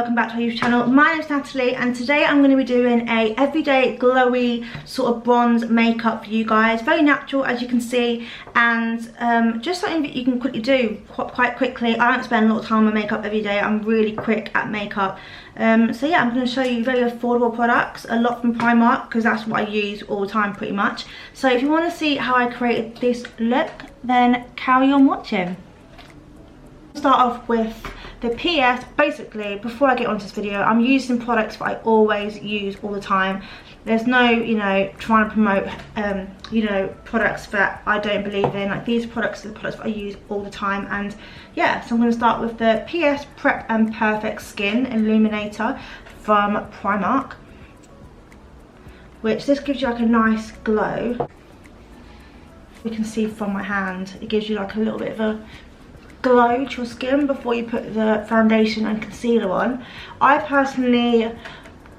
welcome back to our YouTube channel. My name is Natalie and today I'm going to be doing a everyday glowy sort of bronze makeup for you guys. Very natural, as you can see, and just something that you can quickly do quite quickly. I don't spend a lot of time on my makeup every day. I'm really quick at makeup. So yeah, I'm going to show you very affordable products, a lot from Primark, because that's what I use all the time pretty much. So if you want to see how I created this look, then carry on watching. Start off with the PS. Basically, before I get onto this video, I'm using products that I always use all the time. There's no, trying to promote, products that I don't believe in. Like, these products are the products that I use all the time. And yeah, so I'm going to start with the PS Prep and Perfect Skin Illuminator from Primark, which this gives you like a nice glow. You can see from my hand, it gives you like a little bit of a glow to your skin before you put the foundation and concealer on. I personally,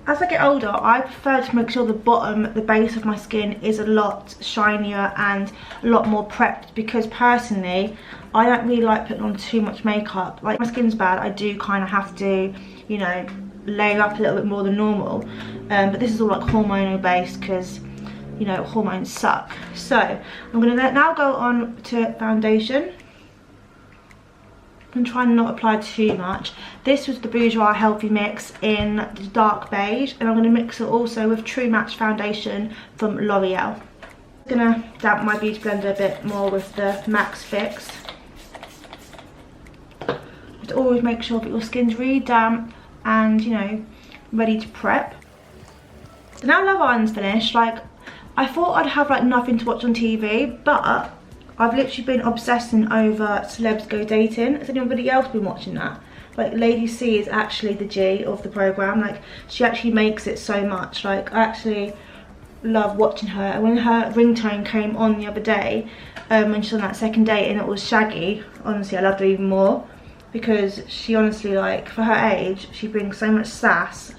as I get older, I prefer to make sure the base of my skin is a lot shinier and a lot more prepped, because personally I don't really like putting on too much makeup. Like, my skin's bad, I do kind of have to, layer up a little bit more than normal, but this is all like hormonal based, because hormones suck. So I'm going to now go on to foundation and try and not apply too much. This was the Bourjois Healthy Mix in the dark beige, and I'm going to mix it also with True Match foundation from L'Oreal. I'm going to damp my beauty blender a bit more with the Max Fix. Just always make sure that your skin's really damp and ready to prep. So now Love Island's finished. Like, I thought I'd have like nothing to watch on TV, but I've literally been obsessing over Celebs Go Dating. Has anybody else been watching that? Like, Lady C is actually the G of the programme. Like, she actually makes it so much. Like, I actually love watching her. And when her ringtone came on the other day, when she was on that second date and it was Shaggy, honestly I loved her even more, because she honestly, like, for her age, she brings so much sass.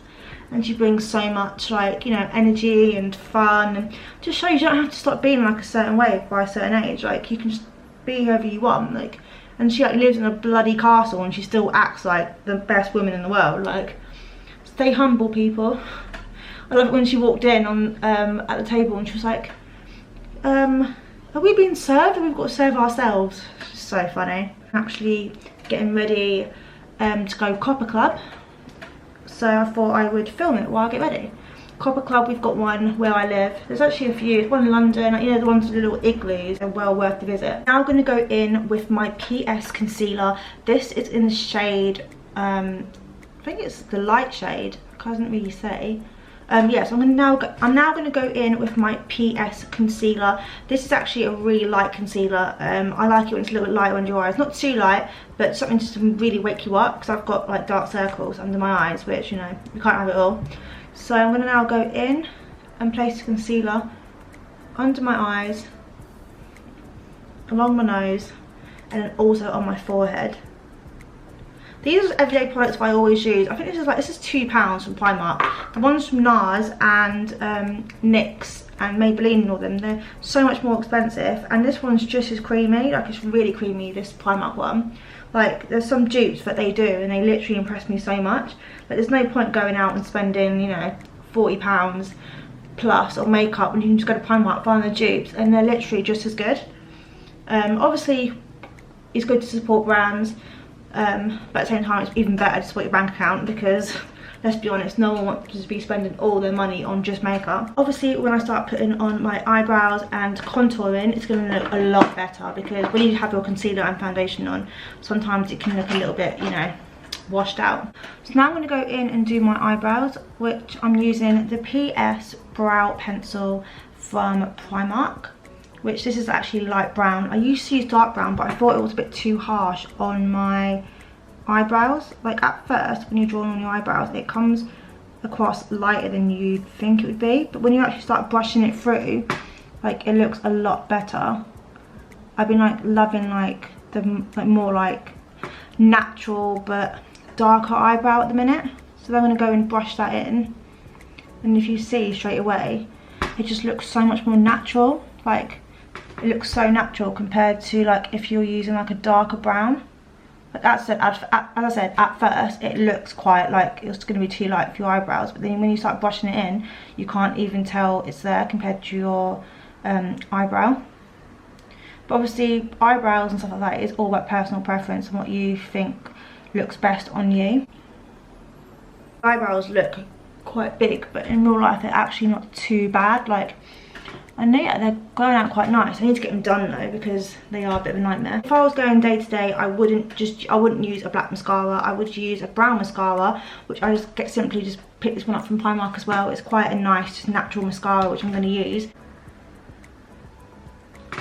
And she brings so much, like, energy and fun, and just shows you don't have to stop being like a certain way by a certain age. Like, you can just be whoever you want. Like, and she like lives in a bloody castle and she still acts like the best woman in the world. Like, stay humble, people. I love it when she walked in on at the table and she was like, are we being served, or we've got to serve ourselves? It's just so funny. I'm actually getting ready to go Copper Club. So I thought I would film it while I get ready. Copper Club, we've got one where I live. There's actually a few. There's one in London, the ones with the little igloos, are well worth the visit. Now I'm going to go in with my PS concealer. This is in the shade, I think it's the light shade. I can't really say. Yes, I'm now going to go in with my PS concealer. This is actually a really light concealer. I like it when it's a little bit lighter under your eyes. Not too light, but something just to really wake you up, because I've got like dark circles under my eyes, which, you can't have it all. So I'm going to now go in and place the concealer under my eyes, along my nose, and then also on my forehead. These are everyday products I always use. I think this is £2 from Primark. The ones from NARS and NYX and Maybelline and all them, they're so much more expensive. And this one's just as creamy. Like, it's really creamy, this Primark one. Like, there's some dupes that they do and they literally impress me so much. Like, there's no point going out and spending, £40 plus on makeup when you can just go to Primark, find the dupes, and they're literally just as good. Obviously, it's good to support brands. But at the same time, it's even better to support your bank account, because let's be honest, no one wants to be spending all their money on just makeup. Obviously, when I start putting on my eyebrows and contouring, it's going to look a lot better, because when you have your concealer and foundation on, sometimes it can look a little bit, washed out. So now I'm going to go in and do my eyebrows, which I'm using the PS Brow Pencil from Primark, which this is actually light brown. I used to use dark brown, but I thought it was a bit too harsh on my eyebrows. Like, at first, when you're drawing on your eyebrows, it comes across lighter than you think it would be, but when you actually start brushing it through, like, it looks a lot better. I've been like loving like the more like natural but darker eyebrow at the minute. So I'm going to go and brush that in, and if you see straight away, it just looks so much more natural. Like, it looks so natural compared to like if you're using like a darker brown. Like as I said, at first it looks quite like it's going to be too light for your eyebrows, but then when you start brushing it in, you can't even tell it's there compared to your eyebrow. But obviously eyebrows and stuff like that is all about personal preference and what you think looks best on you. Eyebrows look quite big, but in real life they're actually not too bad. Like, I know, yeah, they're going out quite nice. I need to get them done though because they are a bit of a nightmare. If I was going day to day, I wouldn't use a black mascara. I would use a brown mascara, which I simply just pick this one up from Primark as well. It's quite a nice natural mascara, which I'm going to use.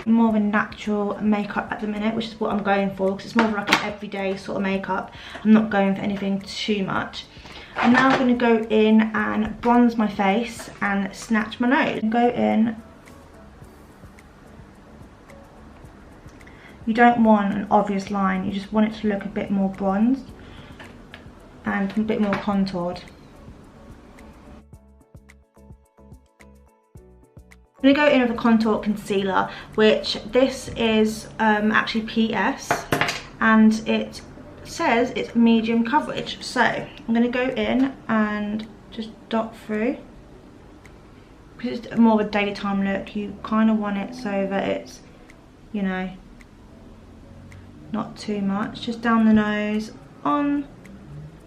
More of a natural makeup at the minute, which is what I'm going for, because it's more of like an everyday sort of makeup. I'm not going for anything too much. And now I'm going to go in and bronze my face and snatch my nose. Go in. You don't want an obvious line, you just want it to look a bit more bronzed and a bit more contoured. I'm going to go in with a contour concealer, which this is actually PS, and it says it's medium coverage. So I'm going to go in and just dot through. Because it's more of a daytime look, you kind of want it so that it's, you know, not too much. Just down the nose, on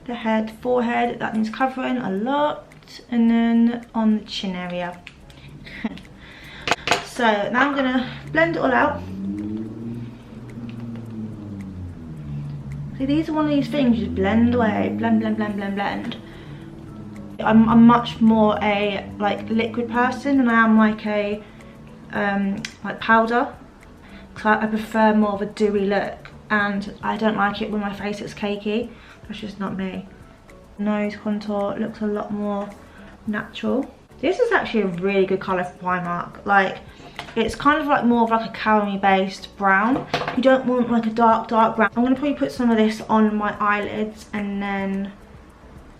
the head, forehead, that needs covering a lot, and then on the chin area. So now I'm gonna blend it all out. See, these are one of these things you just blend away, blend, blend, blend, blend, blend. I'm much more a like liquid person than I am like a like powder. Because I prefer more of a dewy look, and I don't like it when my face is cakey. That's just not me. Nose contour looks a lot more natural. This is actually a really good colour for Primark. Like, it's kind of like more of like a caramel based brown. You don't want like a dark brown. I'm going to probably put some of this on my eyelids and then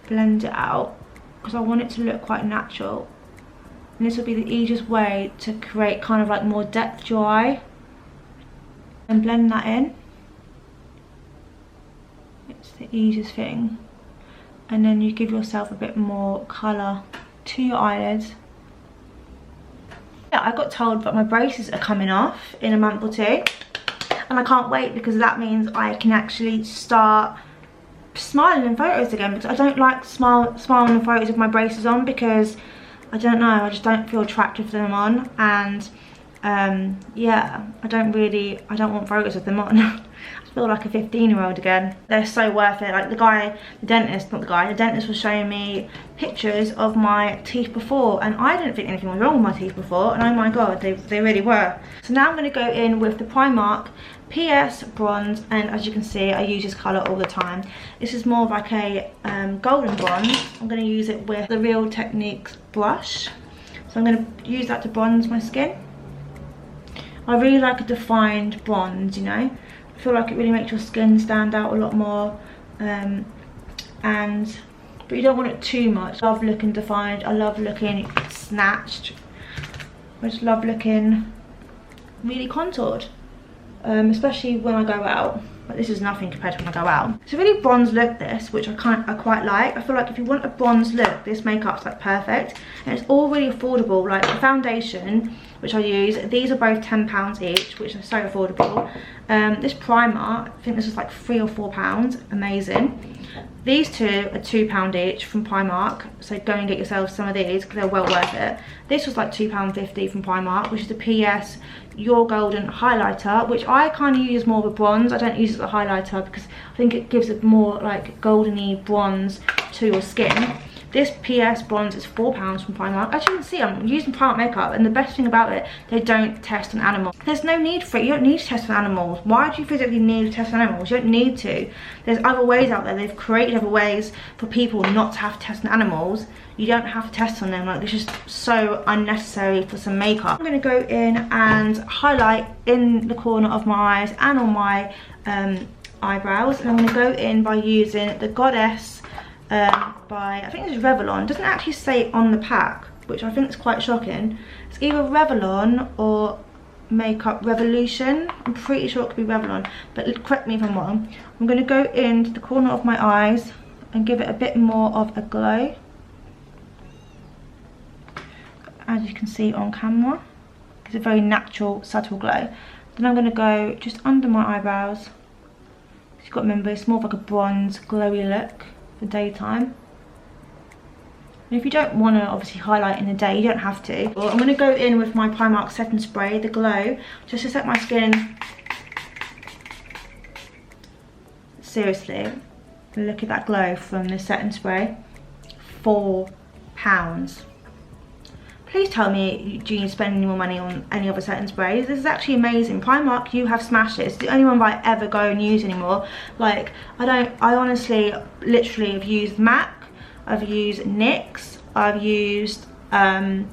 blend it out, because I want it to look quite natural. And this will be the easiest way to create kind of like more depth to your eye. And blend that in. It's the easiest thing. And then you give yourself a bit more colour to your eyelids. Yeah, I got told that my braces are coming off in a month or two, and I can't wait, because that means I can actually start smiling in photos again, because I don't like smiling in photos with my braces on, because I don't know, I just don't feel attractive to them on. And yeah, I don't want photos of them on. I feel like a 15-year-old again. They're so worth it. Like the dentist was showing me pictures of my teeth before, and I didn't think anything was wrong with my teeth before, and oh my god, they really were. So now I'm going to go in with the Primark PS bronze, and as you can see, I use this colour all the time. This is more of like a golden bronze. I'm going to use it with the Real Techniques brush. So I'm going to use that to bronze my skin. I really like a defined bronze, you know. I feel like it really makes your skin stand out a lot more, but you don't want it too much. I love looking defined, I love looking snatched, I just love looking really contoured, especially when I go out. But this is nothing compared to when I go out. It's a really bronze look, this, which I quite like. I feel like if you want a bronze look, this makeup's like perfect, and it's all really affordable. Like the foundation, which I use, these are both £10 each, which are so affordable. This primer, I think this was like £3 or £4, amazing. These two are £2 each from Primark, so go and get yourself some of these because they're well worth it. This was like £2.50 from Primark, which is the PS Your Golden highlighter, which I kind of use more of a bronze. I don't use it as a highlighter because I think it gives it more like goldeny bronze to your skin. This PS bronze is £4 from Primark. As you can see, I'm using Primark makeup, and the best thing about it, they don't test on animals. There's no need for it. You don't need to test on animals. Why do you physically need to test on animals? You don't need to. There's other ways out there. They've created other ways for people not to have to test on animals. You don't have to test on them. Like, it's just so unnecessary for some makeup. I'm going to go in and highlight in the corner of my eyes and on my eyebrows. And I'm going to go in by using the Goddess by, I think it's Revlon. It doesn't actually say on the pack, which I think is quite shocking. It's either Revlon or makeup Revolution. I'm pretty sure it could be Revlon, but correct me if I'm wrong. I'm going to go into the corner of my eyes and give it a bit more of a glow, as you can see on camera. It's a very natural, subtle glow. Then I'm going to go just under my eyebrows. You've got to remember, it's more of like a bronze, glowy look for daytime. And if you don't want to obviously highlight in the day, you don't have to. Well, I'm going to go in with my Primark setting spray, the Glow, just to set my skin. Seriously, look at that glow from the setting spray. £4. Please tell me, do you spend any more money on any other setting sprays? This is actually amazing. Primark, you have smashed it. It's the only one that I ever go and use anymore. Like, I honestly, literally have used MAC, I've used NYX, I've used the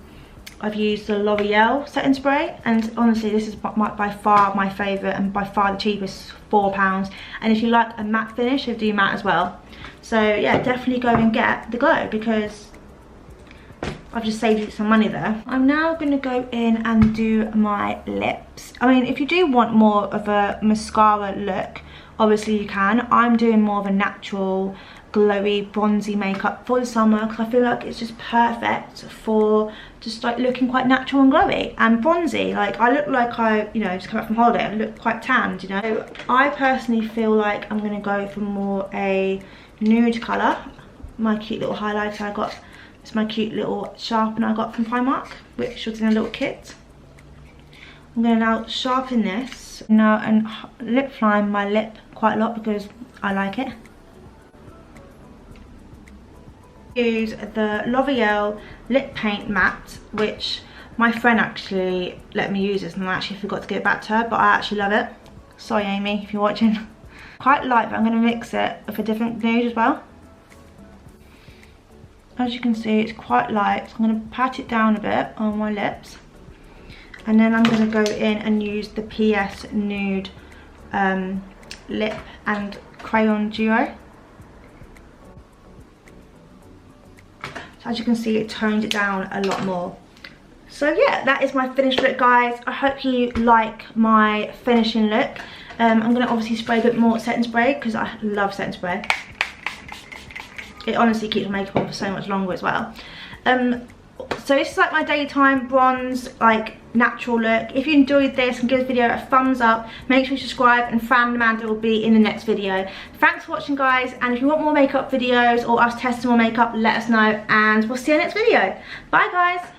L'Oreal setting spray, and honestly, this is by far my favourite and by far the cheapest, £4. And if you like a matte finish, they do matte as well. So yeah, definitely go and get the Glow, because I've just saved you some money there. I'm now going to go in and do my lips. I mean, if you do want more of a mascara look, obviously you can. I'm doing more of a natural, glowy, bronzy makeup for the summer, because I feel like it's just perfect for just like looking quite natural and glowy and bronzy. Like, I look like I, you know, just come back from holiday. I look quite tanned, you know. So I personally feel like I'm going to go for more a nude colour. My cute little highlighter I got. It's my cute little sharpener I got from Primark, which was in a little kit. I'm going to now sharpen this now and lip line my lip quite a lot because I like it. Use the L'Oreal lip paint matte, which my friend actually let me use this and I actually forgot to give it back to her, but I actually love it. Sorry Amy, if you're watching. Quite light, but I'm going to mix it with a different nude as well. As you can see, it's quite light, so I'm going to pat it down a bit on my lips. And then I'm going to go in and use the PS Nude Lip and Crayon Duo. So as you can see, it toned it down a lot more. So yeah, that is my finished look, guys. I hope you like my finishing look. I'm going to obviously spray a bit more setting spray because I love setting spray. It honestly keeps my makeup on for so much longer as well. So this is like my daytime bronze, like natural look. If you enjoyed this, and give this video a thumbs up. Make sure you subscribe, and Fran Amanda will be in the next video. Thanks for watching, guys, and if you want more makeup videos or us testing more makeup, let us know, and we'll see you in the next video. Bye, guys.